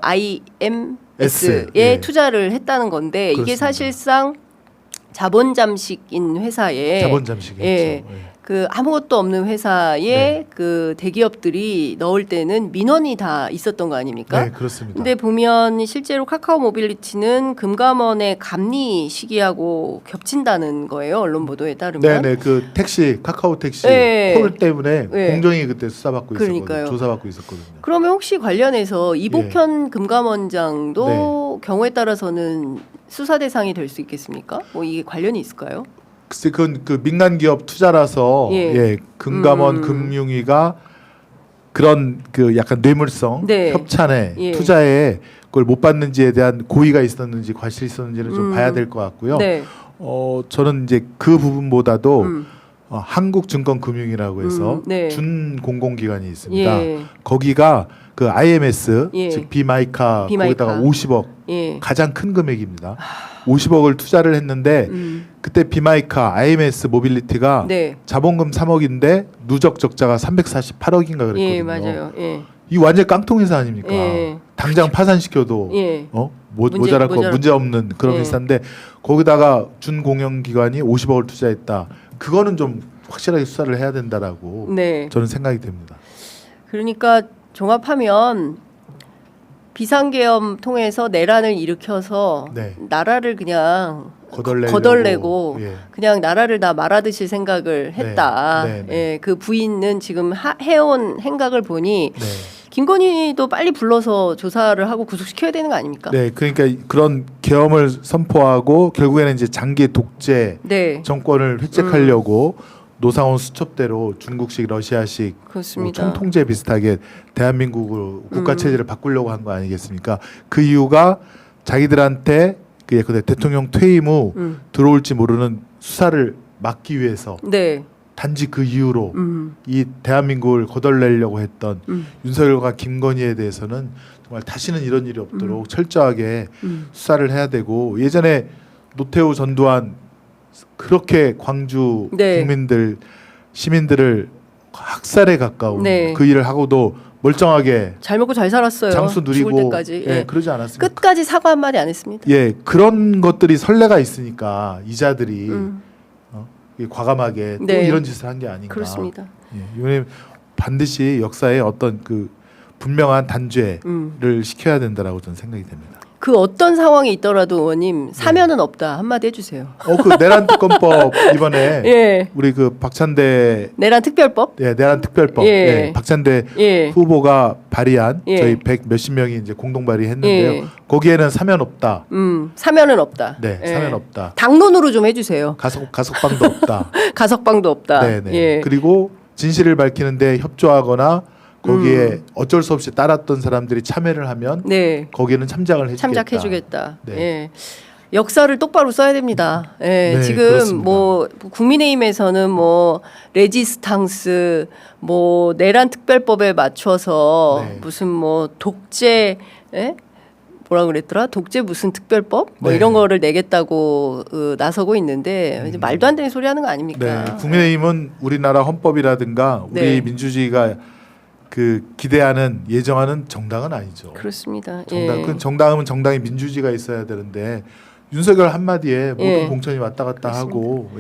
Speaker 1: IMS에 투자를 했다는 건데 그렇습니다. 이게 사실상 자본 잠식인 회사에 그 아무것도 없는 회사에 그 대기업들이 넣을 때는 민원이 다 있었던 거 아닙니까?
Speaker 2: 네, 그렇습니다.
Speaker 1: 근데 보면 실제로 카카오 모빌리티는 금감원의 감리 시기하고 겹친다는 거예요. 언론 보도에 따르면.
Speaker 2: 네, 그 택시 카카오 택시 콜 때문에 공정위 그때 수사받고 있었거든요. 조사받고 있었거든요.
Speaker 1: 그러면 혹시 관련해서 이복현 금감원장도 경우에 따라서는 수사 대상이 될 수 있겠습니까? 뭐 이게 관련이 있을까요?
Speaker 2: 글쎄 그건 그 민간 기업 투자라서 금감원 금융위가 그런 그 약간 뇌물성 협찬에 투자에 그걸 못 받는지에 대한 고의가 있었는지 과실이 있었는지는 좀 봐야 될 것 같고요. 저는 이제 그 부분보다도 한국증권금융이라고 해서 준공공기관이 있습니다. 거기가 그 IMS 즉 비마이카 거기다가 50억 가장 큰 금액입니다. 50억을 투자를 했는데 그때 비마이카 IMS 모빌리티가 자본금 3억인데 누적 적자가 348억인가 그랬거든요.
Speaker 1: 맞아요.
Speaker 2: 이 완전 깡통 회사 아닙니까? 당장 파산시켜도 모자랄 거 문제 없는 그런 회사인데 거기다가 준공영기관이 50억을 투자했다. 그거는 좀 확실하게 수사를 해야 된다라고 저는 생각이 됩니다.
Speaker 1: 그러니까 종합하면 비상계엄 통해서 내란을 일으켜서 나라를 그냥 거덜내고 그냥 나라를 다 말아드실 생각을 했다. 그 부인은 지금 해온 행각을 보니 김건희도 빨리 불러서 조사를 하고 구속시켜야 되는 거 아닙니까?
Speaker 2: 네, 그러니까 그런 계엄을 선포하고 결국에는 이제 장기 독재 정권을 획책하려고 노상원 수첩대로 중국식, 러시아식 뭐 총통제 비슷하게 대한민국으로 국가 체제를 바꾸려고 한 거 아니겠습니까? 그 이유가 자기들한테 그 예컨대 대통령 퇴임 후 들어올지 모르는 수사를 막기 위해서 단지 그 이유로 이 대한민국을 거덜내려고 했던 윤석열과 김건희에 대해서는 정말 다시는 이런 일이 없도록 철저하게 수사를 해야 되고 예전에 노태우 전두환 그렇게 광주 국민들 시민들을 학살에 가까운 그 일을 하고도 멀쩡하게
Speaker 1: 잘 먹고 잘 살았어요.
Speaker 2: 장수 누리고
Speaker 1: 죽을 때까지.
Speaker 2: 그러지 않았습니까?
Speaker 1: 끝까지 사과 한마디 안 했습니다.
Speaker 2: 그런 것들이 선례가 있으니까 이자들이 과감하게 또 이런 짓을 한 게 아닌가.
Speaker 1: 그렇습니다.
Speaker 2: 이번에 반드시 역사에 어떤 그 분명한 단죄를 시켜야 된다라고 저는 생각이 됩니다.
Speaker 1: 그 어떤 상황이 있더라도 의원님 사면은 없다 한마디 해주세요.
Speaker 2: 그 내란 특검법 이번에 우리 그 박찬대
Speaker 1: 내란 특별법?
Speaker 2: 내란 특별법 박찬대 후보가 발의한 저희 100 몇십 명이 이제 공동 발의했는데요. 거기에는 사면 없다.
Speaker 1: 사면은 없다.
Speaker 2: 사면 없다.
Speaker 1: 당론으로 좀 해주세요.
Speaker 2: 가석방도 없다.
Speaker 1: 가석방도 없다.
Speaker 2: 그리고 진실을 밝히는데 협조하거나 거기에 어쩔 수 없이 따랐던 사람들이 참여를 하면 거기에는
Speaker 1: 참작해주겠다. 역사를 똑바로 써야 됩니다. 지금 그렇습니다. 뭐 국민의힘에서는 뭐 레지스탕스, 뭐 내란 특별법에 맞춰서 무슨 뭐 독재, 뭐라 그랬더라? 독재 무슨 특별법? 뭐 이런 거를 내겠다고 나서고 있는데 이제 말도 안 되는 소리 하는 거 아닙니까?
Speaker 2: 국민의힘은 우리나라 헌법이라든가 우리 민주주의가 그 기대하는 예정하는 정당은 아니죠.
Speaker 1: 그렇습니다.
Speaker 2: 정당은 정당의 민주주의가 있어야 되는데 윤석열 한마디에 모든 공천이 왔다 갔다 하고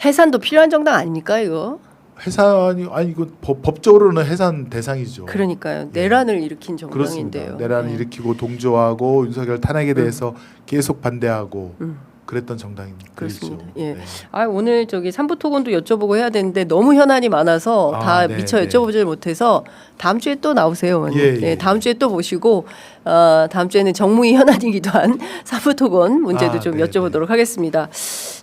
Speaker 1: 해산도 필요한 정당 아닙니까 이거?
Speaker 2: 해산이 아니 이거 법적으로는 해산 대상이죠.
Speaker 1: 그러니까요. 내란을 일으킨 정당인데요.
Speaker 2: 그렇습니다. 내란을 일으키고 동조하고 윤석열 탄핵에 대해서 계속 반대하고 그랬던 정당입니다.
Speaker 1: 그렇습니다. 예. 네. 오늘 저기 삼부토건도 여쭤보고 해야 되는데 너무 현안이 많아서 다 미처 여쭤보질 못해서 다음 주에 또 나오세요. 다음 주에 또 모시고 다음 주에는 정무위 현안이기도 한 삼부토건 문제도 좀 여쭤보도록 하겠습니다.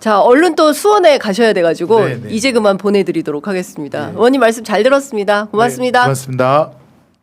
Speaker 1: 자, 얼른 또 수원에 가셔야 돼가지고 이제 그만 보내드리도록 하겠습니다. 의원님 말씀 잘 들었습니다. 고맙습니다.
Speaker 2: 고맙습니다.